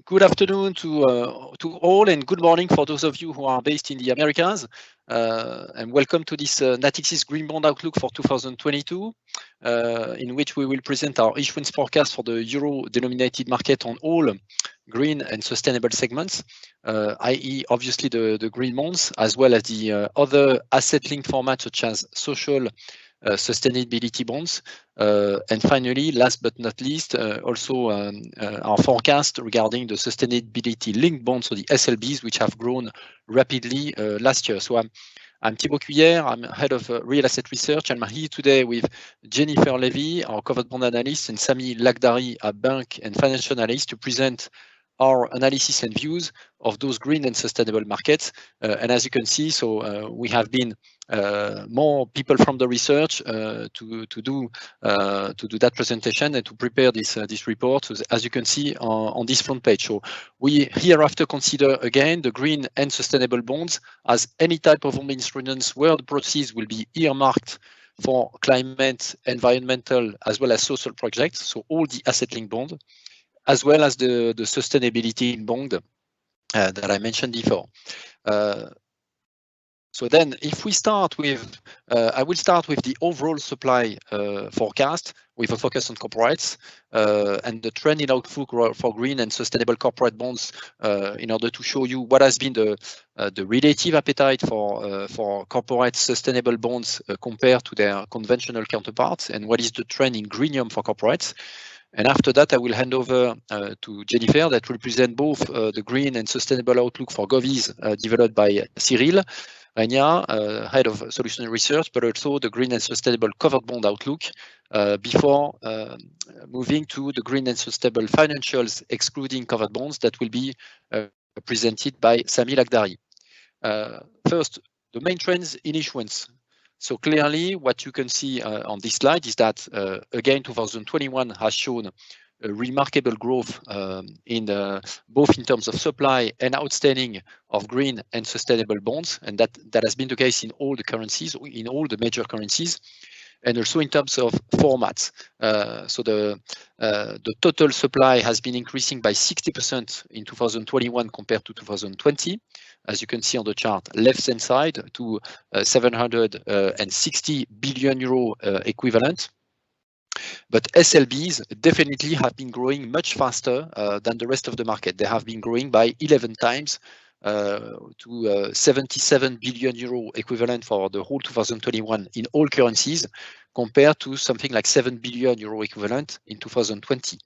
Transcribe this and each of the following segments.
Good afternoon to all, and good morning for those of you who are based in the Americas. And welcome to this Natixis Green Bond Outlook for 2022, in which we will present our issuance forecast for the euro-denominated market on all green and sustainable segments, i.e. obviously the green bonds, as well as the other asset-linked formats such as social sustainability bonds. And finally, last but not least, also our forecast regarding the sustainability linked bonds, so the SLBs, which have grown rapidly last year. So I'm Thibaut Cuillère, I'm head of real asset research, and I'm here today with Jennifer Levy, our covered bond analyst, and Sami Lakhdari, our bank and financial analyst, to present our analysis and views of those green and sustainable markets. And as you can see, so we have been more people from the research to do that presentation and to prepare this report, as you can see on this front page. So we hereafter consider again the green and sustainable bonds as any type of bond instruments where the proceeds will be earmarked for climate, environmental, as well as social projects. So all the asset-linked bonds, as well as the sustainability bond that I mentioned before. So then if we start with, I will start with the overall supply forecast with a focus on corporates and the trend in outlook for green and sustainable corporate bonds in order to show you what has been the relative appetite for corporate sustainable bonds compared to their conventional counterparts, and what is the trend in greenium for corporates. And after that, I will hand over to Jennifer that will present both the green and sustainable outlook for govies developed by Cyril Regna, head of solution research, but also the green and sustainable covered bond outlook before moving to the green and sustainable financials excluding covered bonds that will be presented by Sami Lakhdari. First, the main trends in issuance. So clearly, what you can see on this slide is that, again, 2021 has shown a remarkable growth both in terms of supply and outstanding of green and sustainable bonds, and that has been the case in all the currencies, in all the major currencies, and also in terms of formats. So the total supply has been increasing by 60% in 2021 compared to 2020. As you can see on the chart, left-hand side, to 760 billion euro equivalent. But SLBs definitely have been growing much faster than the rest of the market. They have been growing by 11 times to 77 billion euro equivalent for the whole 2021 in all currencies, compared to something like 7 billion euro equivalent in 2020.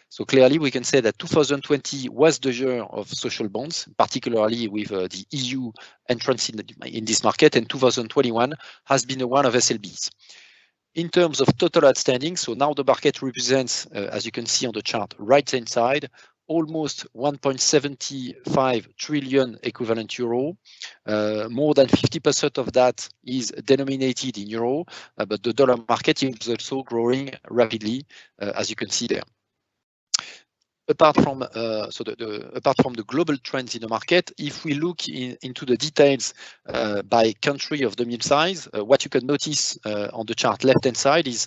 So clearly we can say that 2020 was the year of social bonds, particularly with the EU entrance in this market, and 2021 has been the one of SLBs. In terms of total outstanding, so now the market represents, as you can see on the chart, right-hand side, almost 1.75 trillion equivalent euro. More than 50% of that is denominated in euro, but the dollar market is also growing rapidly, as you can see there. Apart from the global trends in the market, if we look into the details by country of the mean size, what you can notice on the chart left-hand side is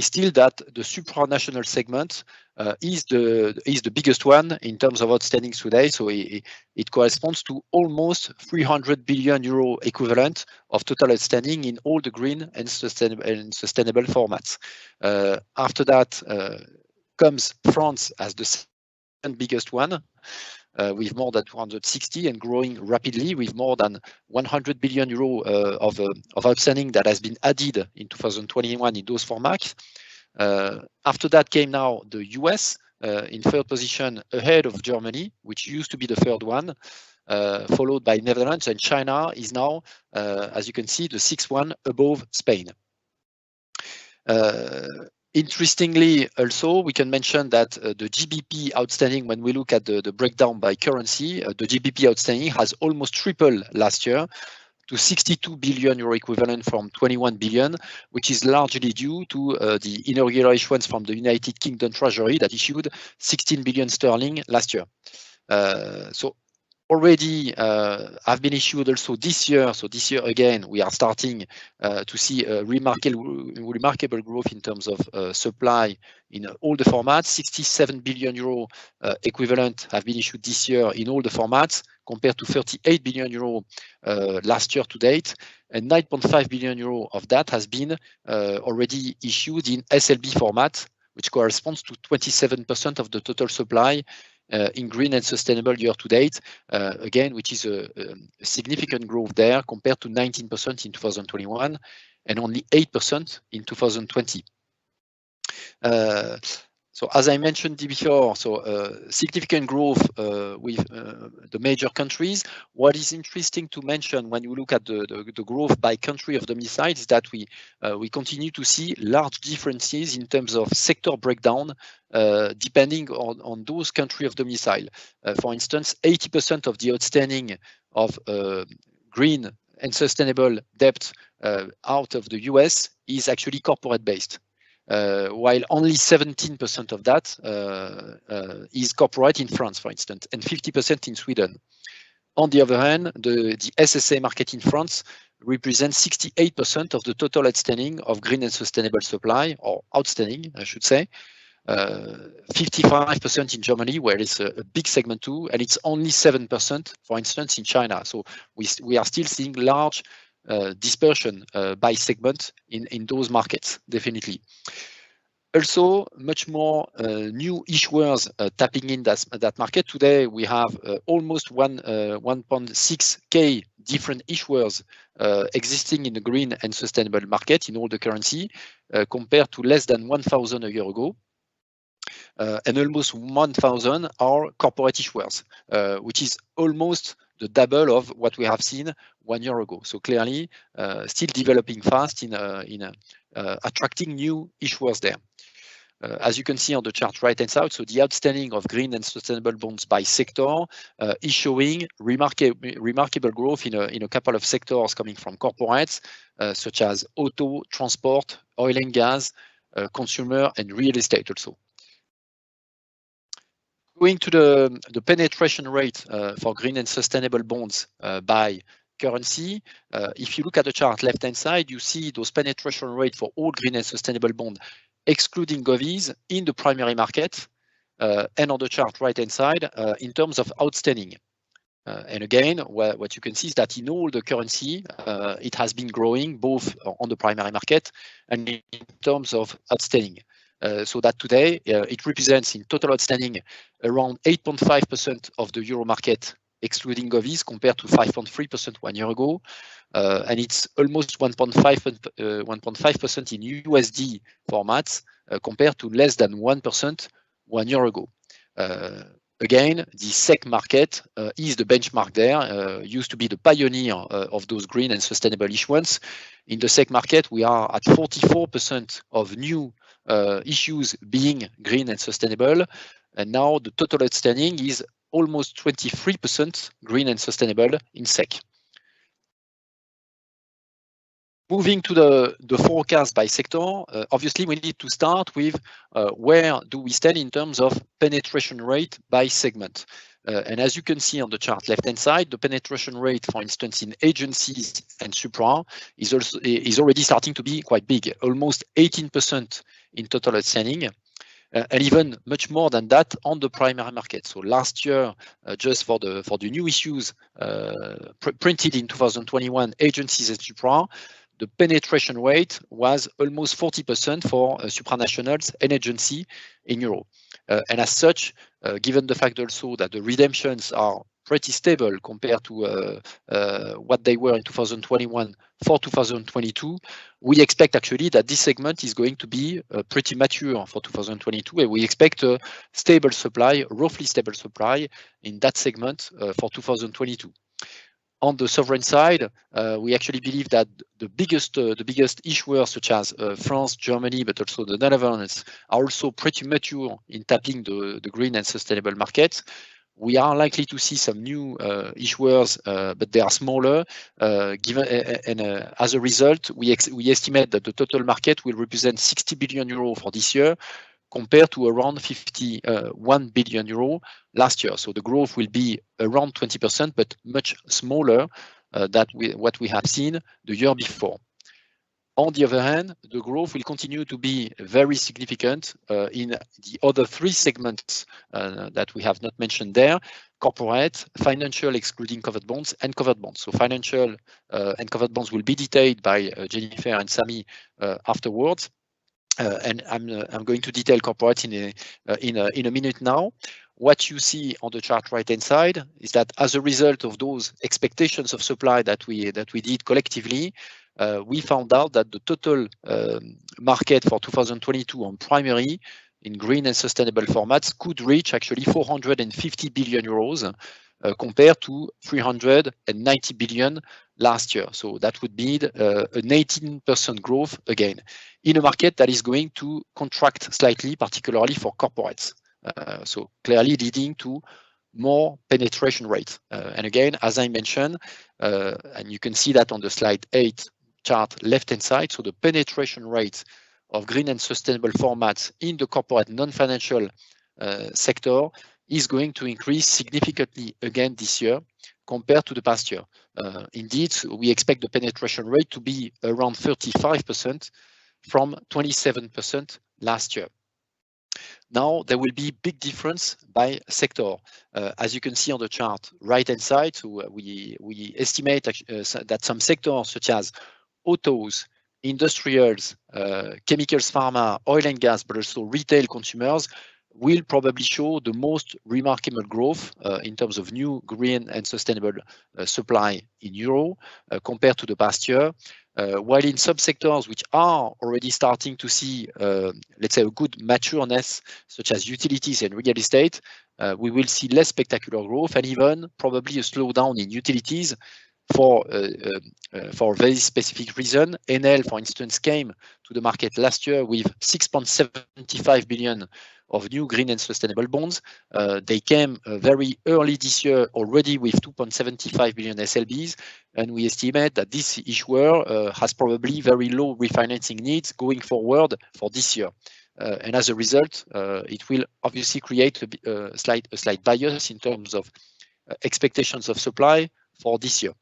still that the supranational segment is the biggest one in terms of outstanding today. So it corresponds to almost 300 billion euro equivalent of total outstanding in all the green and sustainable formats. After that comes France as the second biggest one, with more than 260 and growing rapidly with more than 100 billion euro of outstanding that has been added in 2021 in those formats. After that came now the US in third position ahead of Germany, which used to be the third one, followed by Netherlands, and China is now, as you can see, the sixth one above Spain. Interestingly, also, we can mention that the GBP outstanding, when we look at the breakdown by currency, the GBP outstanding has almost tripled last year to 62 billion euro equivalent from 21 billion, which is largely due to the inaugural issuance from the United Kingdom Treasury that issued 16 billion sterling last year. So already have been issued also this year. So this year again, we are starting to see a remarkable growth in terms of supply in all the formats. 67 billion euro equivalent have been issued this year in all the formats, compared to 38 billion euro last year to date, and 9.5 billion euro of that has been already issued in SLB format, which corresponds to 27% of the total supply in green and sustainable year to date, again, which is a significant growth there compared to 19% in 2021 and only 8% in 2020. So as I mentioned before, so significant growth with the major countries. What is interesting to mention when you look at the growth by country of domicile is that we continue to see large differences in terms of sector breakdown depending on those country of domicile. For instance, 80% of the outstanding of green and sustainable debt out of the US is actually corporate based. While only 17% of that is corporate in France, for instance, and 50% in Sweden. On the other hand, the SSA market in France represents 68% of the total outstanding of green and sustainable supply, or outstanding, I should say. 55% in Germany, where it's a big segment too, and it's only 7%, for instance, in China. So we are still seeing large dispersion by segment in those markets, definitely. Also, much more new issuers tapping in that market. Today, we have almost 1.6K different issuers existing in the green and sustainable market in all the currency, compared to less than 1,000 a year ago. And almost 1,000 are corporate issuers, which is almost the double of what we have seen 1 year ago. So clearly, still developing fast in attracting new issuers there. As you can see on the chart right-hand side, so the outstanding of green and sustainable bonds by sector is showing remarkable growth in a couple of sectors coming from corporates, such as auto, transport, oil and gas, consumer, and real estate also. Going to the penetration rate for green and sustainable bonds by currency. If you look at the chart left-hand side, you see those penetration rate for all green and sustainable bonds, excluding govies, in the primary market, and on the chart right-hand side, in terms of outstanding. And again, what you can see is that in all the currency, it has been growing both on the primary market and in terms of outstanding. So that today, it represents in total outstanding around 8.5% of the euro market, excluding govies, compared to 5.3% 1 year ago. And it's almost 1.5% in USD formats, compared to less than 1% 1 year ago. Again, the SEC market is the benchmark there, used to be the pioneer of those green and sustainable issuance. In the SEC market, we are at 44% of new issues being green and sustainable. And now the total outstanding is almost 23% green and sustainable in SEC. Moving to the forecast by sector, obviously we need to start with where do we stand in terms of penetration rate by segment. And as you can see on the chart left-hand side, the penetration rate, for instance, in agencies and supra is already starting to be quite big, almost 18% in total outstanding. And even much more than that on the primary market. So last year, just for the new issues printed in 2021, agencies and supra, the penetration rate was almost 40% for supranationals and agency in Europe. And as such, given the fact also that the redemptions are pretty stable compared to what they were in 2021 for 2022, we expect actually that this segment is going to be pretty mature for 2022, and we expect a stable supply, roughly stable supply in that segment for 2022. On the sovereign side, we actually believe that the biggest issuers such as France, Germany, but also the Netherlands are also pretty mature in tapping the green and sustainable markets. We are likely to see some new issuers, but they are smaller. As a result, we estimate that the total market will represent 60 billion euros for this year, compared to around 51 billion euro last year. So the growth will be around 20%, but much smaller than what we have seen the year before. On the other hand, the growth will continue to be very significant in the other three segments that we have not mentioned there: corporate, financial excluding covered bonds, and covered bonds. So financial and covered bonds will be detailed by Jennifer and Sami afterwards. And I'm going to detail corporate in a minute now. What you see on the chart right-hand side is that as a result of those expectations of supply that we did collectively, we found out that the total market for 2022 on primary in green and sustainable formats could reach actually 450 billion euros compared to 390 billion last year. So that would be an 18% growth again in a market that is going to contract slightly, particularly for corporates. So clearly leading to more penetration rate. And again, as I mentioned, and you can see that on the slide 8 chart left-hand side, so the penetration rate of green and sustainable formats in the corporate non-financial sector is going to increase significantly again this year compared to the past year. Indeed, we expect the penetration rate to be around 35% from 27% last year. Now, there will be big difference by sector. As you can see on the chart right-hand side, so we estimate that some sectors such as autos, industrials, chemicals, pharma, oil and gas, but also retail consumers will probably show the most remarkable growth in terms of new green and sustainable supply in euro compared to the past year. While in subsectors which are already starting to see, let's say, a good matureness, such as utilities and real estate, we will see less spectacular growth and even probably a slowdown in utilities for a very specific reason. Enel, for instance, came to the market last year with 6.75 billion of new green and sustainable bonds. They came very early this year already with 2.75 billion SLBs, and we estimate that this issuer has probably very low refinancing needs going forward for this year. And as a result, it will obviously create a slight bias in terms of expectations of supply for this year.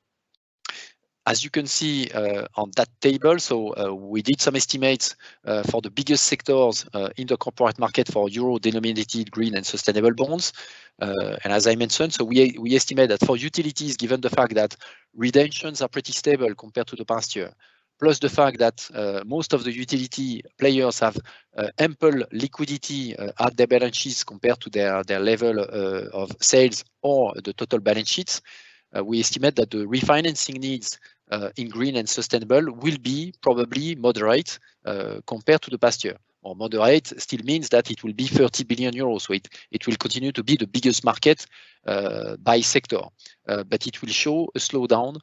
As you can see on that table, so we did some estimates for the biggest sectors in the corporate market for euro-denominated green and sustainable bonds. And as I mentioned, so we estimate that for utilities, given the fact that redemptions are pretty stable compared to the past year, plus the fact that most of the utility players have ample liquidity at their balance sheets compared to their level of sales or the total balance sheets, we estimate that the refinancing needs in green and sustainable will be probably moderate compared to the past year. Or moderate still means that it will be 30 billion euros. So it will continue to be the biggest market by sector, but it will show a slowdown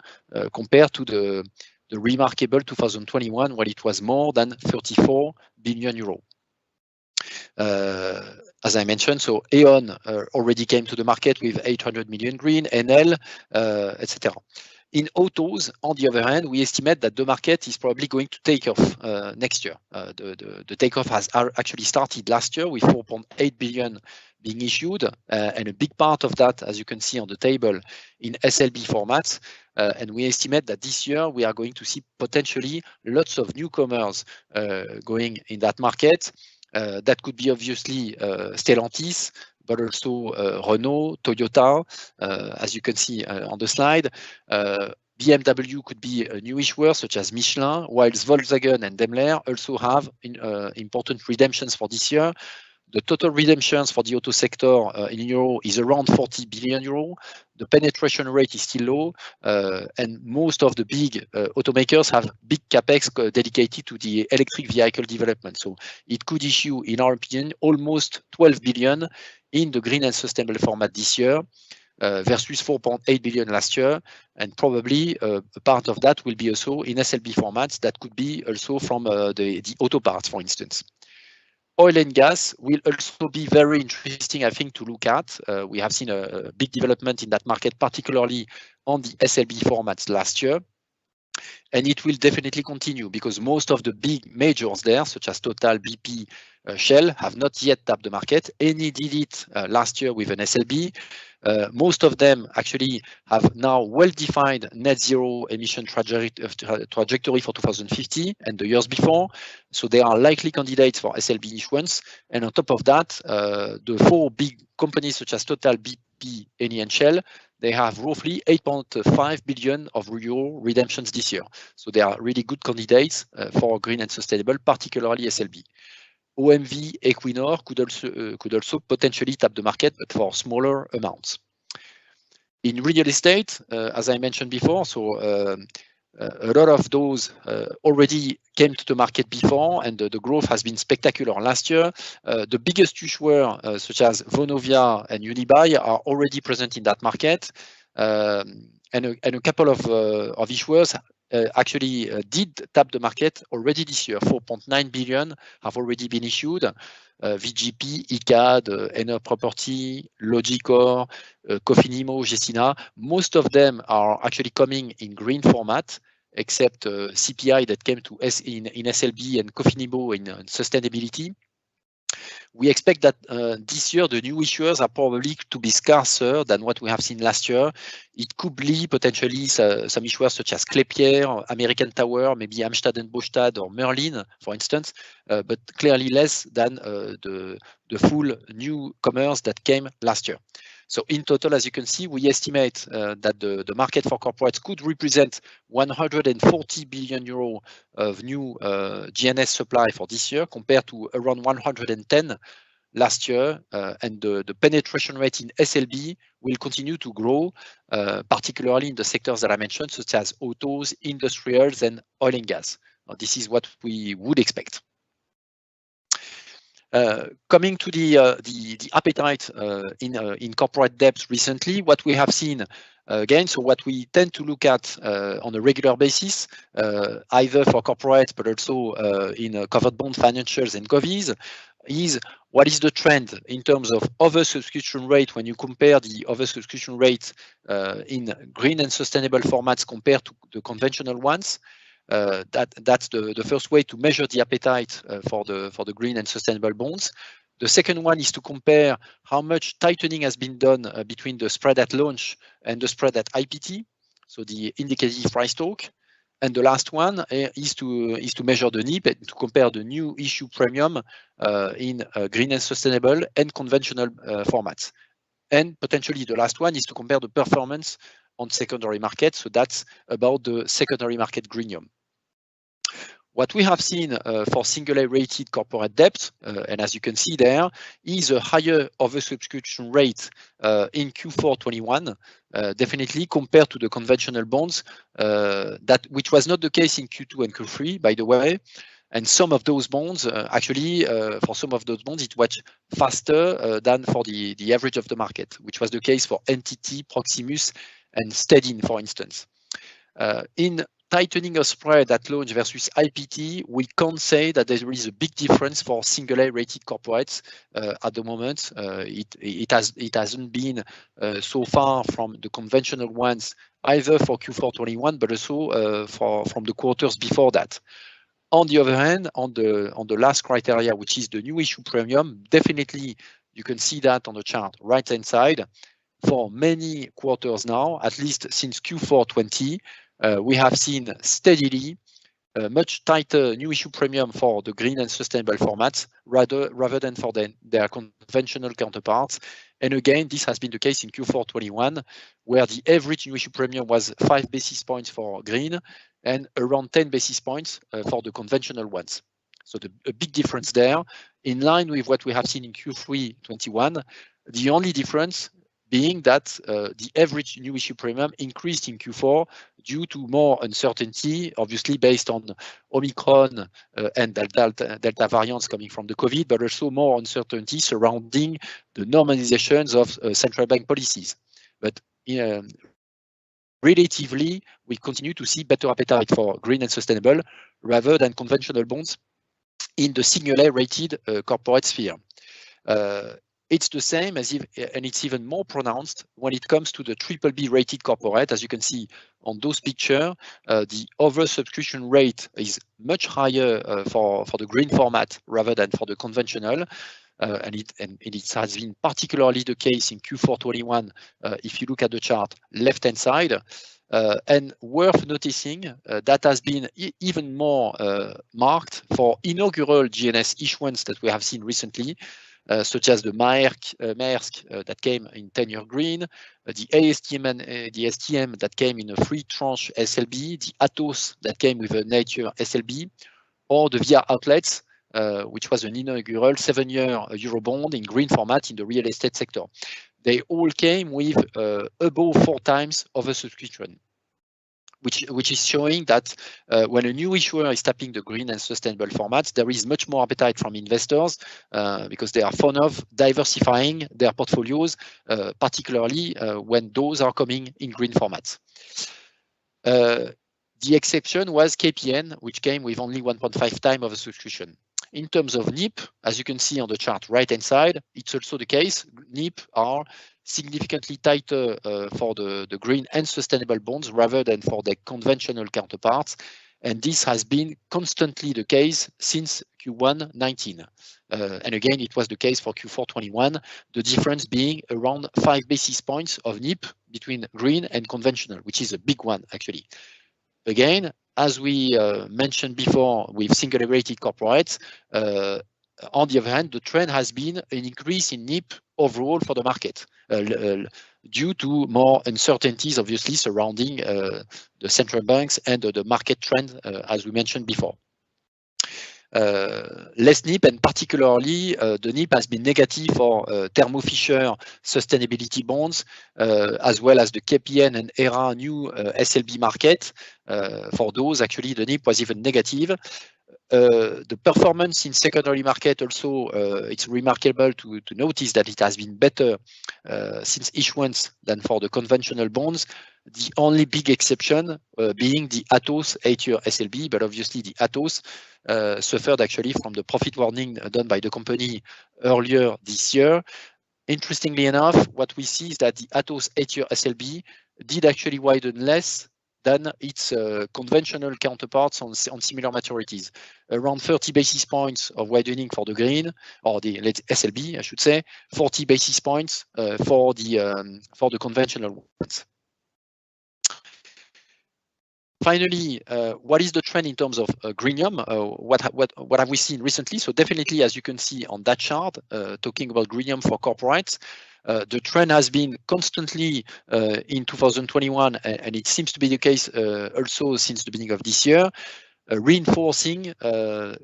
compared to the remarkable 2021, when it was more than 34 billion euros. As I mentioned, so E.ON already came to the market with 800 million green, Enel, etc. In autos, on the other hand, we estimate that the market is probably going to take off next year. The takeoff has actually started last year with 4.8 billion being issued, and a big part of that, as you can see on the table, in SLB formats. And we estimate that this year we are going to see potentially lots of newcomers going in that market. That could be obviously Stellantis, but also Renault, Toyota, as you can see on the slide. BMW could be a new issuer, such as Michelin, whilst Volkswagen and Daimler also have important redemptions for this year. The total redemptions for the auto sector in euro is around 40 billion euro. The penetration rate is still low, and most of the big automakers have big capex dedicated to the electric vehicle development. So it could issue, in our opinion, almost 12 billion in the green and sustainable format this year, versus 4.8 billion last year, and probably a part of that will be also in SLB formats. That could be also from the auto parts, for instance. Oil and gas will also be very interesting, I think, to look at. We have seen a big development in that market, particularly on the SLB formats last year. And it will definitely continue because most of the big majors there, such as Total, BP, Shell have not yet tapped the market. Eni did it last year with an SLB. Most of them actually have now well-defined net zero emission trajectory for 2050 and the years before. So they are likely candidates for SLB issuance. And on top of that, the 4 big companies such as Total, BP, Eni, and Shell, they have roughly 8.5 billion of euro redemptions this year. So they are really good candidates for green and sustainable, particularly SLB. OMV, Equinor could also potentially tap the market, but for smaller amounts. In real estate, as I mentioned before, so a lot of those already came to the market before, and the growth has been spectacular last year. The biggest issuer, such as Vonovia and Unibail, are already present in that market, and a couple of issuers actually did tap the market already this year. 4.9 billion have already been issued. VGP, ICAD, Enner Property, Logicor, Cofinimo, Gecina. Most of them are actually coming in green format, except CPI that came to in SLB and Cofinimo in sustainability. We expect that this year the new issuers are probably to be scarcer than what we have seen last year. It could be potentially some issuers such as Klépierre, American Tower, maybe Amstad and Bostad or Merlin, for instance, but clearly less than the full newcomers that came last year. So in total, as you can see, we estimate that the market for corporates could represent 140 billion euro of new GNS supply for this year, compared to around 110 last year, and the penetration rate in SLB will continue to grow, particularly in the sectors that I mentioned, such as autos, industrials, and oil and gas. This is what we would expect. Coming to the appetite in corporate debt recently, what we have seen again, so what we tend to look at on a regular basis, either for corporates but also in covered bond financials and govies, is what is the trend in terms of oversubscription rate when you compare the oversubscription rate in green and sustainable formats compared to the conventional ones. That's the first way to measure the appetite for the green and sustainable bonds. The second one is to compare how much tightening has been done between the spread at launch and the spread at IPT, so the indicative price talk. And the last one is to measure the NIP and to compare the new issue premium in green and sustainable and conventional formats. And potentially the last one is to compare the performance on secondary market. So that's about the secondary market greenium. What we have seen for single A rated corporate debt, and as you can see there, is a higher oversubscription rate in Q4 21, definitely compared to the conventional bonds, which was not the case in Q2 and Q3, by the way. And some of those bonds, actually, for some of those bonds, it was faster than for the average of the market, which was the case for NTT, Proximus, and Stedin, for instance. In tightening of spread at launch versus IPT, we can't say that there is a big difference for single A rated corporates at the moment. It hasn't been so far from the conventional ones, either for Q4 21, but also from the quarters before that. On the other hand, on the last criteria, which is the new issue premium, definitely you can see that on the chart right hand side. For many quarters now, at least since Q4 20, we have seen steadily much tighter new issue premium for the green and sustainable formats rather than for their conventional counterparts. And again, this has been the case in Q4 21, where the average new issue premium was 5 basis points for green and around 10 basis points for the conventional ones. So a big difference there, in line with what we have seen in Q3 21. The only difference being that the average new issue premium increased in Q4 due to more uncertainty, obviously based on Omicron and Delta variants coming from the COVID, but also more uncertainty surrounding the normalizations of central bank policies. But relatively, we continue to see better appetite for green and sustainable rather than conventional bonds in the single A rated corporate sphere. It's the same as if, and it's even more pronounced when it comes to the BBB rated corporate. As you can see on those pictures, the oversubscription rate is much higher for the green format rather than for the conventional. And it has been particularly the case in Q4 21 if you look at the chart left-hand side. And worth noticing that has been even more marked for inaugural GNS issuance that we have seen recently, such as the Maersk that came in 10-year green, the ASTM and the STM that came in a free tranche SLB, the Atos that came with a nature SLB, or the VIA Outlets, which was an inaugural 7-year Eurobond in green format in the real estate sector. They all came with above 4 times oversubscription, which is showing that when a new issuer is tapping the green and sustainable formats, there is much more appetite from investors because they are fond of diversifying their portfolios, particularly when those are coming in green formats. The exception was KPN, which came with only 1.5 times oversubscription. In terms of NIP, as you can see on the chart right-hand side, it's also the case. NIP are significantly tighter for the green and sustainable bonds rather than for the conventional counterparts. And this has been constantly the case since Q1 19. And again, it was the case for Q4 21, the difference being around 5 basis points of NIP between green and conventional, which is a big one, actually. Again, as we mentioned before with single rated corporates, on the other hand, the trend has been an increase in NIP overall for the market due to more uncertainties, obviously, surrounding the central banks and the market trend, as we mentioned before. Less NIP, and particularly the NIP has been negative for Thermo Fisher sustainability bonds, as well as the KPN and ERA new SLB market. For those, actually, the NIP was even negative. The performance in secondary market also, it's remarkable to notice that it has been better since issuance than for the conventional bonds. The only big exception being the Atos 8-year SLB, but obviously the Atos suffered actually from the profit warning done by the company earlier this year. Interestingly enough, what we see is that the Atos 8-year SLB did actually widen less than its conventional counterparts on similar maturities. Around 30 basis points of widening for the green, or the SLB, I should say, 40 basis points for the conventional ones. Finally, what is the trend in terms of greenium? What have we seen recently? So definitely, as you can see on that chart, talking about greenium for corporates, the trend has been constantly in 2021, and it seems to be the case also since the beginning of this year, reinforcing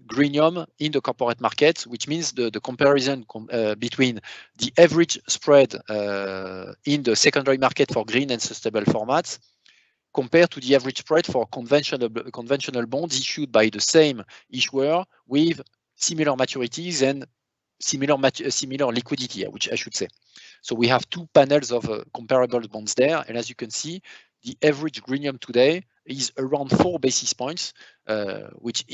greenium in the corporate market, which means the comparison between the average spread in the secondary market for green and sustainable formats compared to the average spread for conventional bonds issued by the same issuer with similar maturities and similar liquidity, which I should say. So we have two panels of comparable bonds there, and as you can see, the average greenium today is around 4 basis points, which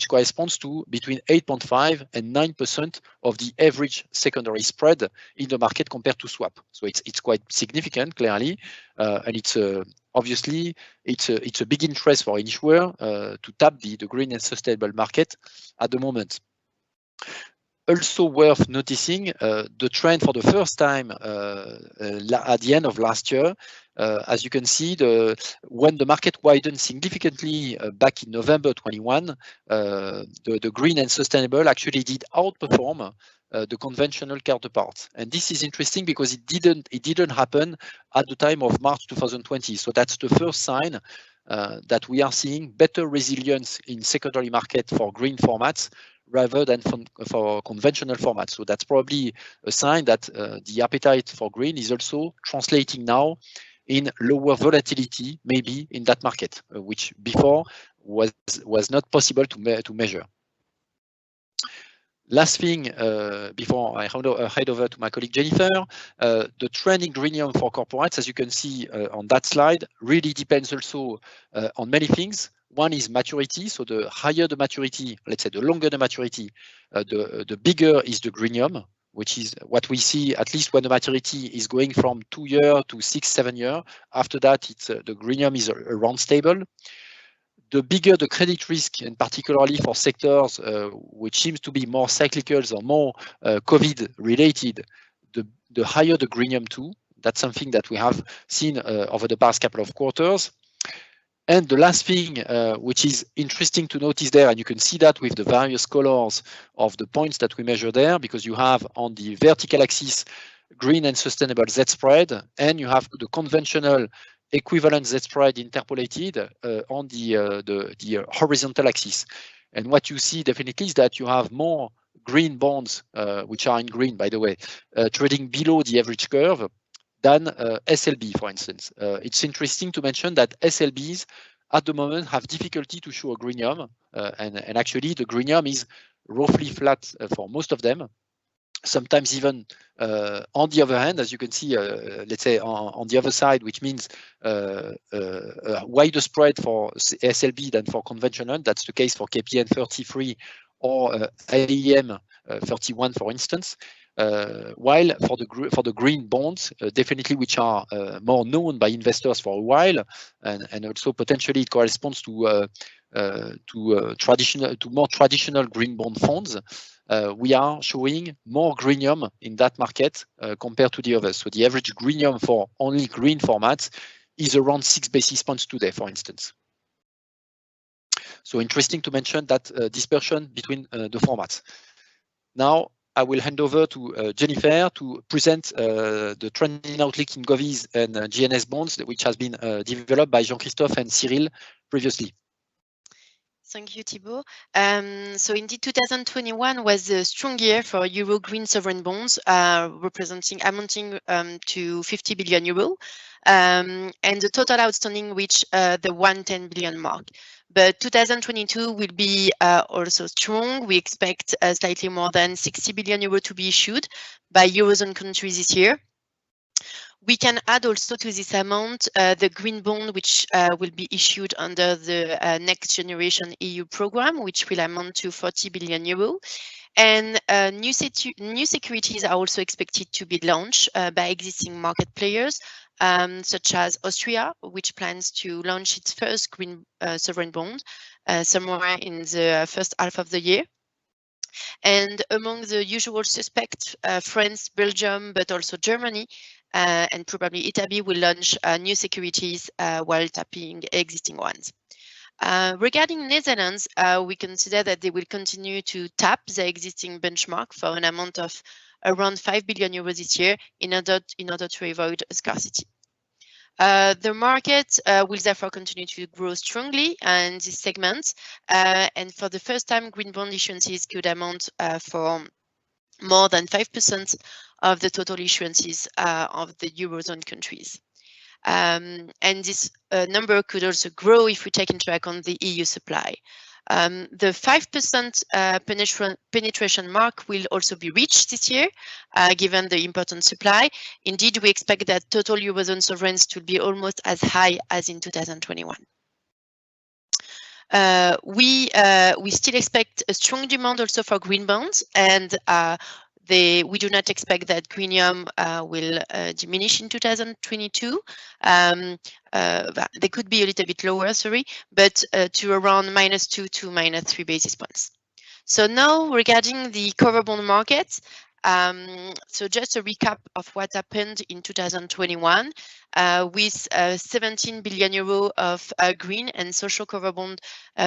corresponds to between 8.5 and 9% of the average secondary spread in the market compared to swap. So it's quite significant, clearly, and it's obviously it's a big interest for insurer to tap the green and sustainable market at the moment. Also worth noticing the trend for the first time at the end of last year. As you can see, when the market widened significantly back in November 21, the green and sustainable actually did outperform the conventional counterparts. And this is interesting because it didn't happen at the time of March 2020. So that's the first sign that we are seeing better resilience in secondary market for green formats rather than for conventional formats. So that's probably a sign that the appetite for green is also translating now in lower volatility, maybe in that market, which before was not possible to measure. Last thing, before I hand over to my colleague Jennifer, the trend in greenium for corporates, as you can see on that slide, really depends also on many things. One is maturity, so the higher the maturity, let's say the longer the maturity, the bigger is the greenium. which is what we see at least when the maturity is going from 2 years to 6-7 years. After that, it's the greenium is around stable. The bigger the credit risk, and particularly for sectors which seems to be more cyclical or more COVID related, the higher the greenium too. That's something that we have seen over the past couple of quarters. And the last thing which is interesting to notice there, and you can see that with the various colors of the points that we measure there, because you have on the vertical axis green and sustainable Z spread, and you have the conventional equivalent Z spread interpolated on the horizontal axis. And what you see definitely is that you have more green bonds, which are in green, by the way, trading below the average curve than SLB, for instance. It's interesting to mention that SLBs at the moment have difficulty to show a greenium, and actually the greenium is roughly flat for most of them. Sometimes even on the other hand, as you can see, let's say on the other side, which means a wider spread for SLB than for conventional. That's the case for KPN 33 or AEM 31, for instance. While for the green bonds, definitely which are more known by investors for a while, and also potentially it corresponds to more traditional green bond funds. We are showing more greenium in that market compared to the others. So the average greenium for only green formats is around 6 basis points today, for instance. So interesting to mention that dispersion between the formats. Now I will hand over to Jennifer to present the trending outlook in govies and GNS bonds, which has been developed by Jean-Christophe and Cyril previously. Thank you, Thibault. So indeed, 2021 was a strong year for Euro green sovereign bonds, amounting to 50 billion euro, and the total outstanding reached the 110 billion mark. But 2022 will be also strong. We expect slightly more than 60 billion euro to be issued by Eurozone countries this year. We can add also to this amount the green bond, which will be issued under the Next Generation EU program, which will amount to 40 billion euro. And new securities are also expected to be launched by existing market players, such as Austria, which plans to launch its first green sovereign bond somewhere in the first half of the year. And among the usual suspects, France, Belgium, but also Germany, and probably Italy will launch new securities while tapping existing ones. Regarding Netherlands, we consider that they will continue to tap the existing benchmark for an amount of around 5 billion euros this year in order to avoid scarcity. The market will therefore continue to grow strongly in this segment, and for the first time, green bond issuances could amount for more than 5% of the total issuances of the Eurozone countries. And this number could also grow if we take into account the EU supply. The 5% penetration mark will also be reached this year, given the important supply. Indeed, we expect that total Eurozone sovereigns to be almost as high as in 2021. We still expect a strong demand also for green bonds, and we do not expect that greenium will diminish in 2022. They could be a little bit lower, sorry, but to around -2 to -3 basis points. So now regarding the cover bond market, so just a recap of what happened in 2021 with 17 billion euro of green and social cover bond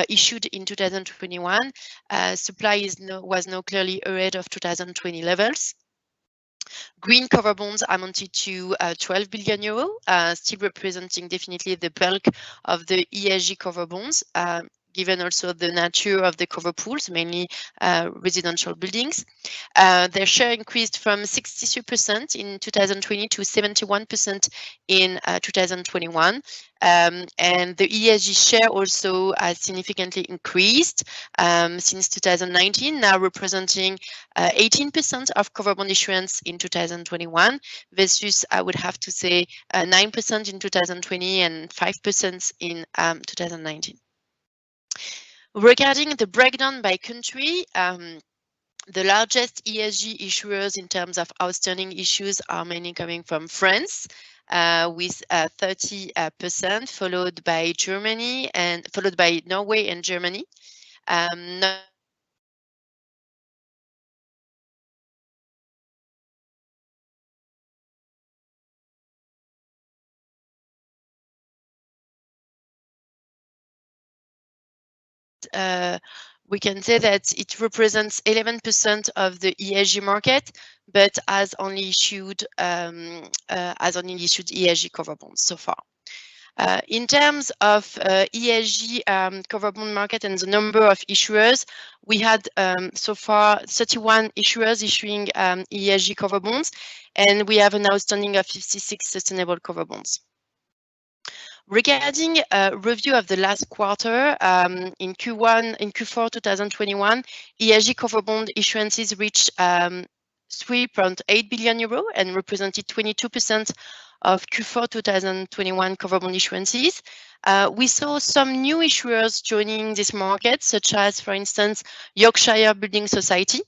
issued in 2021. Supply was now clearly ahead of 2020 levels. Green cover bonds amounted to 12 billion euro, still representing definitely the bulk of the ESG cover bonds, given also the nature of the cover pools, mainly residential buildings. Their share increased from 63% in 2020 to 71% in 2021. And the ESG share also has significantly increased since 2019, now representing 18% of cover bond issuance in 2021 versus, I would have to say, 9% in 2020 and 5% in 2019. Regarding the breakdown by country, The largest ESG issuers in terms of outstanding issues are mainly coming from France, with 30%, followed by Germany and followed by Norway and Germany. We can say that it represents 11% of the ESG market, but has only issued ESG cover bonds so far. In terms of ESG cover bond market and the number of issuers, we had so far 31 issuers issuing ESG cover bonds, and we have an outstanding of 56 sustainable cover bonds. Regarding a review of the last quarter, in Q4 2021, ESG cover bond issuances reached 3.8 billion euro and represented 22% of Q4 2021 cover bond issuances. We saw some new issuers joining this market, such as, for instance, Yorkshire Building Society,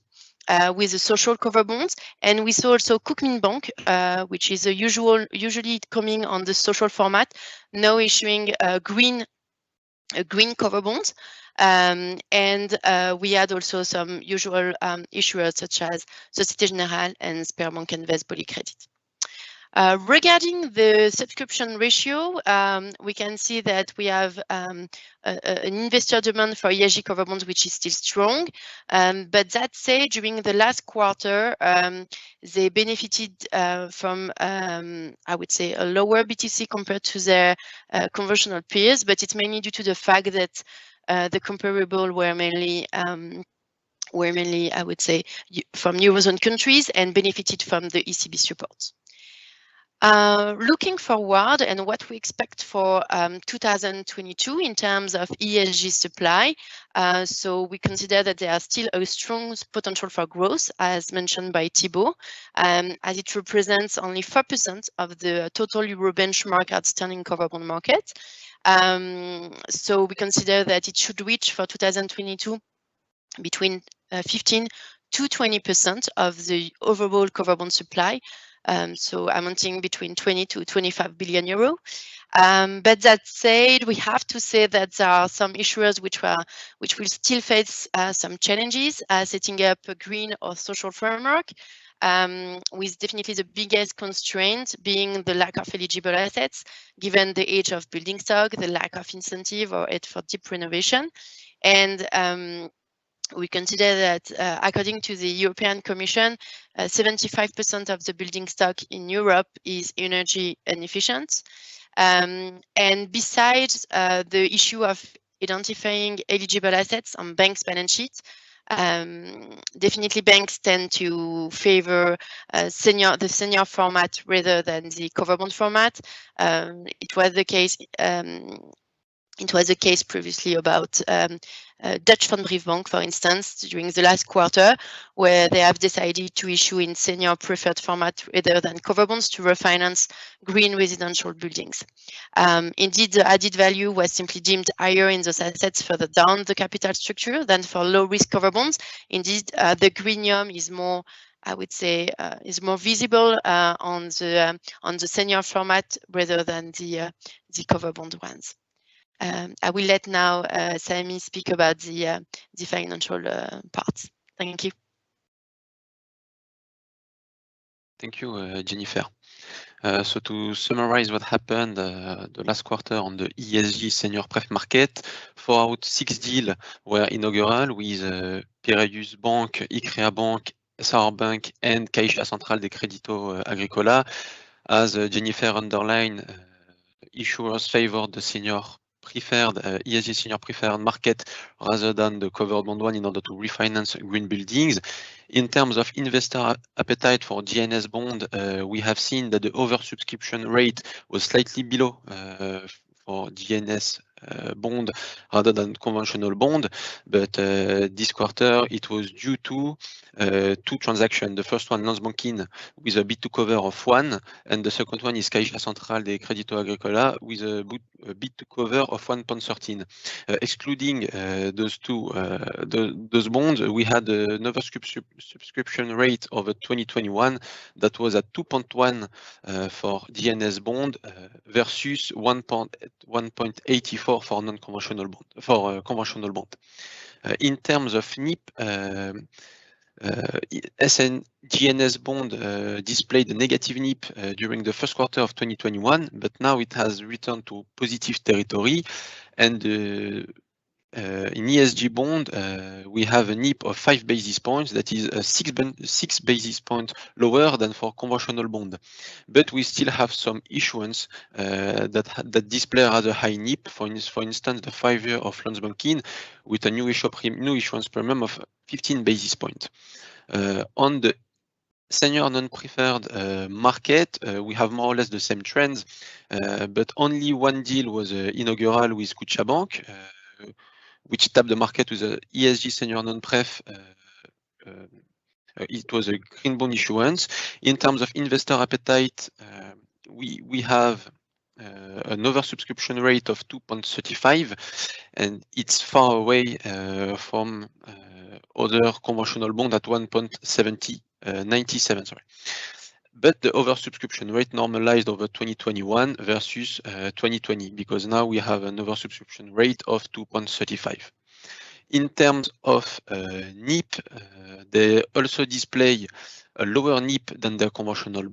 with the social cover bonds, and we saw also Cookmin Bank, which is usually coming on the social format, now issuing green cover bonds. And we had also some usual issuers such as Société Générale and Sberbank Invest Polycredit. Regarding the subscription ratio, we can see that we have an investor demand for ESG cover bonds, which is still strong. But that said, during the last quarter, they benefited from, I would say, a lower BTC compared to their conventional peers, but it's mainly due to the fact that the comparable were mainly, I would say, from Eurozone countries and benefited from the ECB support. Looking forward and what we expect for 2022 in terms of ESG supply, so we consider that there are still a strong potential for growth, as mentioned by Thibault, as it represents only 4% of the total Euro benchmark outstanding cover bond market. So we consider that it should reach for 2022 between 15 to 20% of the overall cover bond supply. So amounting between 20 to 25 billion euro. But that said, we have to say that there are some issuers which will still face some challenges setting up a green or social framework, with definitely the biggest constraint being the lack of eligible assets, given the age of building stock, the lack of incentive or aid for deep renovation. And we consider that, according to the European Commission, 75% of the building stock in Europe is energy inefficient. And besides the issue of identifying eligible assets on banks' balance sheets, definitely banks tend to favor the senior format rather than the cover bond format. It was the case. It was the case previously about Dutch Pfandbriefbank, for instance, during the last quarter, where they have decided to issue in senior preferred format rather than cover bonds to refinance green residential buildings. Indeed, the added value was simply deemed higher in those assets further down the capital structure than for low risk cover bonds. Indeed, the greenium is more, I would say, is more visible on the senior format rather than the cover bond ones. I will let now Sami speak about the financial parts. Thank you. Thank you, Jennifer. So to summarize what happened the last quarter on the ESG senior pref market, 4 out of 6 deals were inaugural with Piraeus Bank, Iccrea Bank, SR Bank, and Caixa Central de Crédito Agrícola. As Jennifer underlined, issuers favored the senior preferred ESG senior preferred market rather than the covered bond one in order to refinance green buildings. In terms of investor appetite for GNS bond, we have seen that the oversubscription rate was slightly below for GNS bond rather than conventional bond, but this quarter it was due to two transactions. The first one, Lance Banking, with a bid to cover of 1, and the second one is Caixa Central de Crédito Agrícola with a bid to cover of 1.13. Excluding those two, those bonds, we had another subscription rate of 2021 that was at 2.1 for DNS bond versus 1.84 for non-conventional bond, for conventional bond. In terms of NIP, GNS bond displayed a negative NIP during the first quarter of 2021, but now it has returned to positive territory. And in ESG bond, we have a NIP of 5 basis points, that is 6 basis points lower than for conventional bond. But we still have some issuance that display rather high NIP, for instance, the 5-year of Lance Banking with a new issuance premium of 15 basis points. On the senior non-preferred market, we have more or less the same trends, but only one deal was inaugural with Scotiabank, which tapped the market with a ESG senior non-pref. It was a green bond issuance. In terms of investor appetite, we have an oversubscription rate of 2.35, and it's far away from other conventional bond at 1.97. Sorry. But the oversubscription rate normalized over 2021 versus 2020, because now we have an oversubscription rate of 2.35. In terms of NIP, they also display a lower NIP than their conventional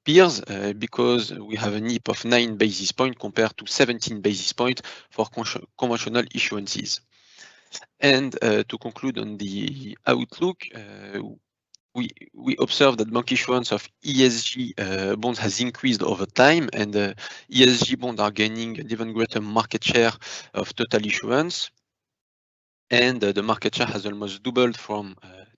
peers, because we have a NIP of 9 basis points compared to 17 basis points for conventional issuances. And to conclude on the outlook, we observe that bank issuance of ESG bonds has increased over time, and ESG bonds are gaining an even greater market share of total issuance. And the market share has almost doubled from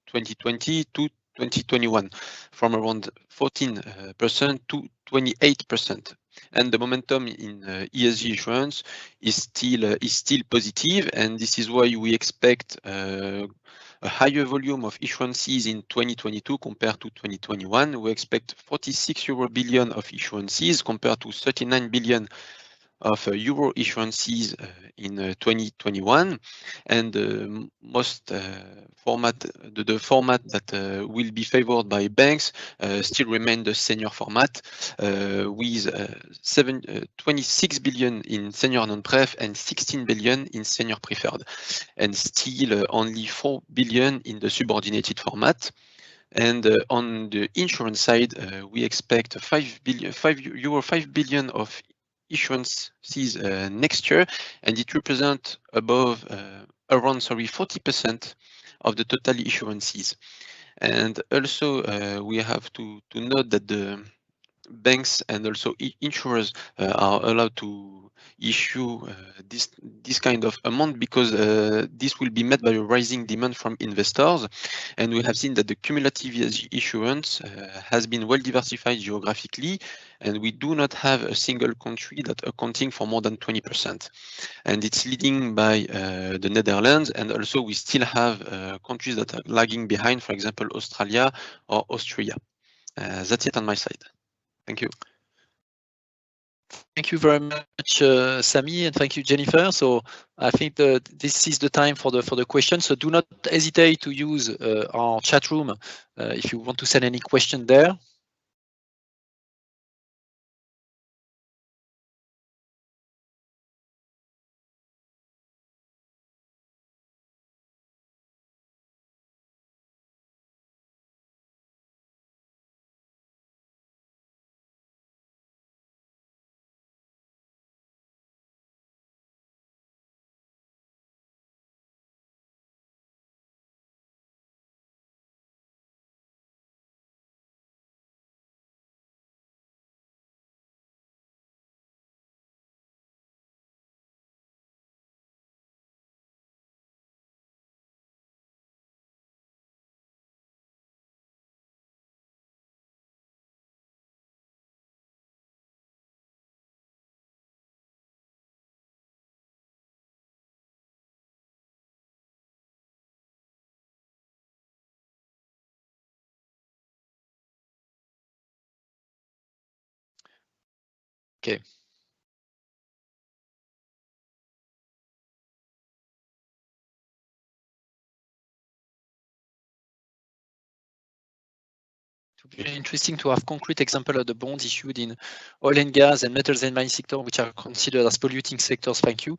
2020 to 2021, from around 14% to 28%. And the momentum in ESG issuance is still positive, and this is why we expect a higher volume of issuances in 2022 compared to 2021. We expect 46 billion of issuances compared to 39 billion of euro issuances in 2021, and the format that will be favored by banks still remain the senior format, with 26 billion in senior non-pref and 16 billion in senior preferred, and still only 4 billion in the subordinated format. And on the insurance side, we expect 5 billion of issuances next year, and it represents around 40% of the total issuances. And also we have to note that the banks and also insurers are allowed to issue this kind of amount because this will be met by a rising demand from investors, and we have seen that the cumulative ESG issuance has been well diversified geographically, and we do not have a single country that accounting for more than 20%, and it's leading by the Netherlands, and also we still have countries that are lagging behind, for example Australia or Austria. That's it on my side. Thank you. Thank you very much, Sami, and thank you, Jennifer. So I think this is the time for the questions. So do not hesitate to use our chat room if you want to send any question there. Okay. Very interesting to have concrete example of the bonds issued in oil and gas and metals and mining sector, which are considered as polluting sectors. Thank you.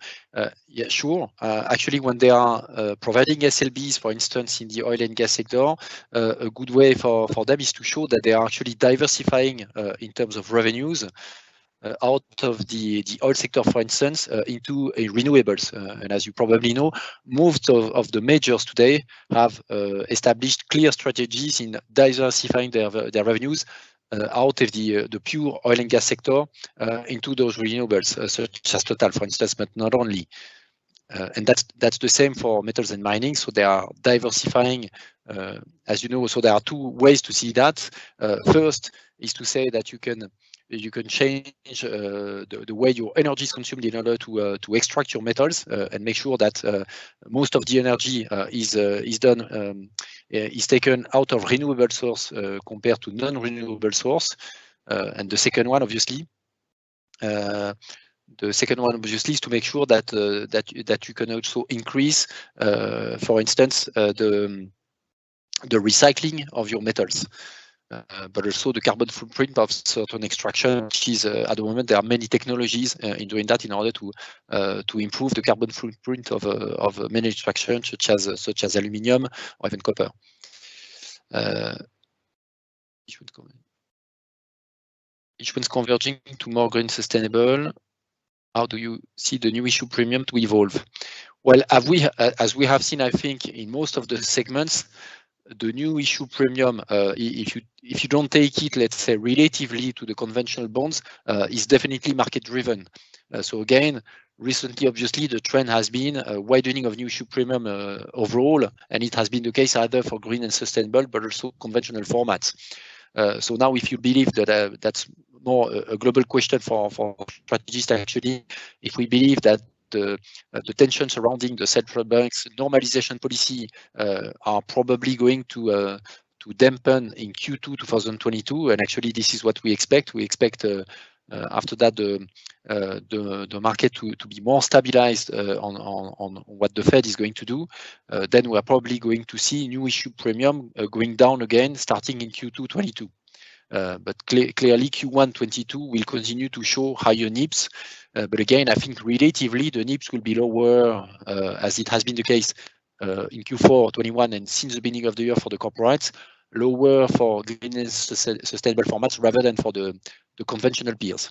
Yeah, sure. Actually, when they are providing SLBs, for instance, in the oil and gas sector, a good way for them is to show that they are actually diversifying in terms of revenues out of the oil sector, for instance, into renewables. And as you probably know, most of the majors today have established clear strategies in diversifying their revenues out of the pure oil and gas sector into those renewables, such as Total, for instance, but not only. And that's the same for metals and mining. So they are diversifying, as you know. So there are two ways to see that. First is to say that you can change the way your energy is consumed in order to extract your metals and make sure that most of the energy is taken out of renewable source compared to non-renewable source. And the second one, obviously, is to make sure that that you can also increase, for instance, the recycling of your metals. But also the carbon footprint of certain extraction, which is at the moment there are many technologies in doing that in order to improve the carbon footprint of many extractions, such as aluminium or even copper. Issuance converging to more green sustainable. How do you see the new issue premium to evolve? Well, as we have seen, I think in most of the segments, the new issue premium, if you don't take it, let's say, relatively to the conventional bonds, is definitely market driven. So again, recently, obviously, the trend has been a widening of new issue premium overall, and it has been the case either for green and sustainable, but also conventional formats. So now, if you believe that that's more a global question for strategists, actually, if we believe that the tensions surrounding the central bank's normalization policy are probably going to dampen in Q2 2022, and actually this is what we expect. We expect after that the market to be more stabilized on what the Fed is going to do. Then we are probably going to see new issue premium going down again starting in Q2 22. But clearly Q1 22 will continue to show higher NIPS. But again, I think relatively the NIPS will be lower as it has been the case in Q4 21 and since the beginning of the year for the corporates, lower for green and sustainable formats rather than for the conventional peers.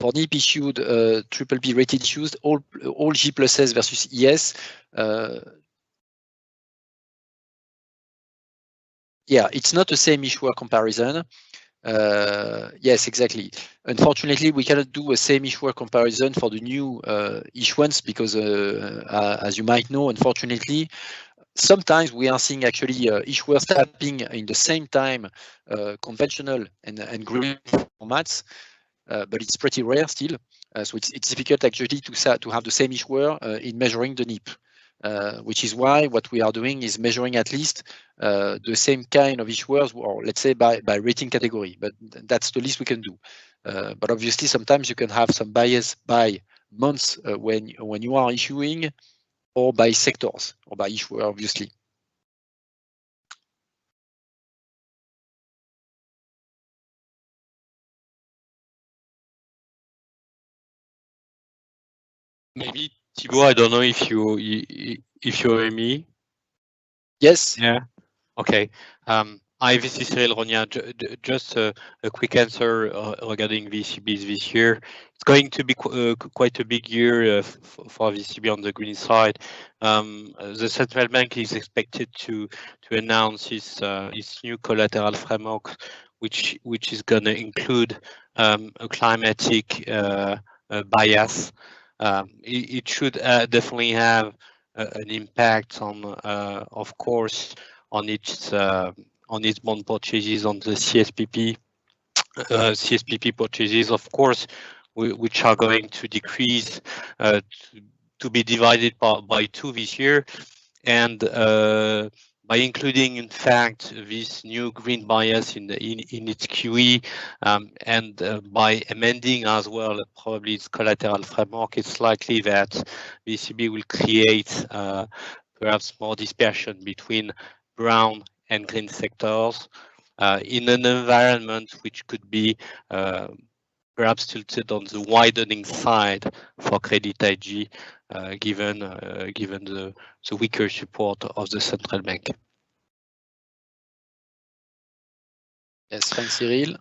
For NIP issued, BBB rated issues, all G plus S versus ES. Yeah, it's not the same issuer comparison. Yes, exactly. Unfortunately, we cannot do a same issuer comparison for the new issuance because, as you might know, unfortunately, sometimes we are seeing actually issuers tapping in the same time conventional and green formats. But it's pretty rare still, so it's difficult actually to have the same issuer in measuring the NIP, which is why what we are doing is measuring at least the same kind of issuers, or let's say by rating category. But that's the least we can do. But obviously, sometimes you can have some bias by months when you are issuing, or by sectors, or by issuer, obviously. Maybe Thibaut, I don't know if you hear me. Yes. Yeah. Okay. Hi, this is Cyril Ronia. Just a quick answer regarding VCBs this year. It's going to be quite a big year for VCB on the green side. The central bank is expected to announce its new collateral framework, which is going to include a climatic bias. It should definitely have an impact on, of course, on its bond purchases, on the CSPP purchases, of course, which are going to decrease to be divided by 2 this year. and by including, in fact, this new green bias in its QE, and by amending as well probably its collateral framework, it's likely that the ECB will create perhaps more dispersion between brown and green sectors in an environment which could be perhaps tilted on the widening side for Crédit AG, given the weaker support of the central bank. Yes, thanks, Cyril.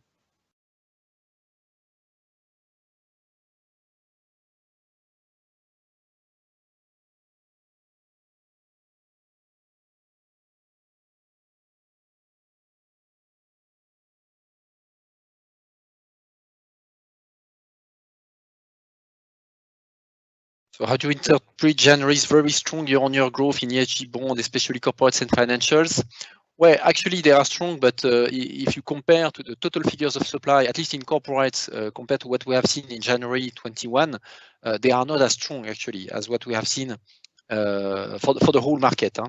So how do you interpret January's very strong year-on-year growth in ESG bond, especially corporates and financials? Well, actually they are strong, but if you compare to the total figures of supply, at least in corporates, compared to what we have seen in January 21, they are not as strong actually as what we have seen for the whole market.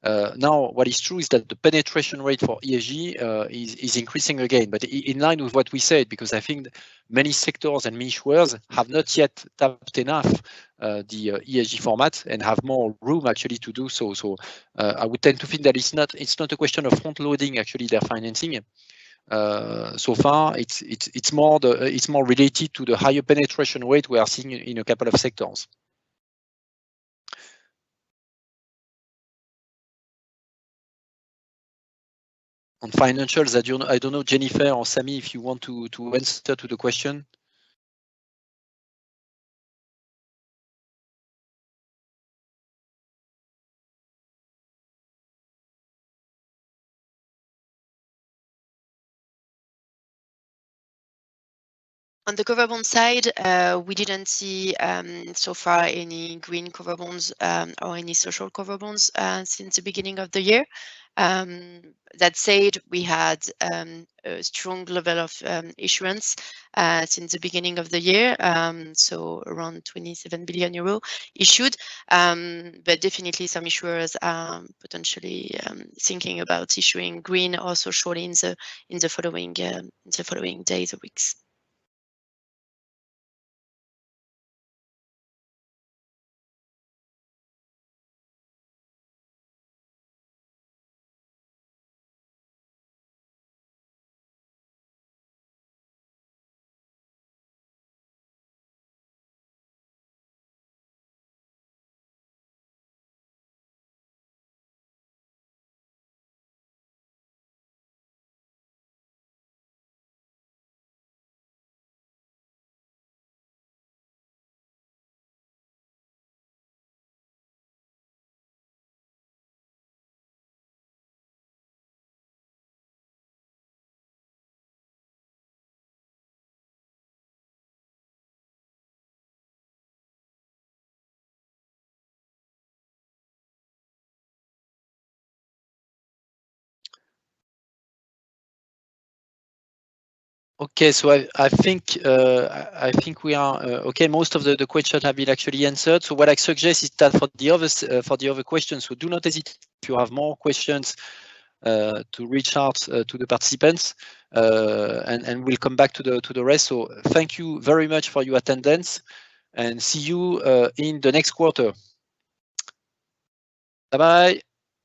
Now, what is true is that the penetration rate for ESG is increasing again, but in line with what we said, because I think many sectors and many issuers have not yet tapped enough the ESG format and have more room actually to do so. So I would tend to think that it's not a question of front loading actually their financing. So far, it's more related to the higher penetration rate we are seeing in a couple of sectors. On financials, I don't know, Jennifer or Sami, if you want to answer to the question. On the cover bond side, we didn't see so far any green cover bonds or any social cover bonds since the beginning of the year. That said, we had a strong level of issuance since the beginning of the year, so around 27 billion euro issued. But definitely some issuers are potentially thinking about issuing green or social in the following days or weeks. Okay, so I think we are okay. Most of the questions have been actually answered. So what I suggest is that for the other questions, so do not hesitate if you have more questions to reach out to the participants, and we'll come back to the rest. So thank you very much for your attendance, and see you in the next quarter. Bye bye.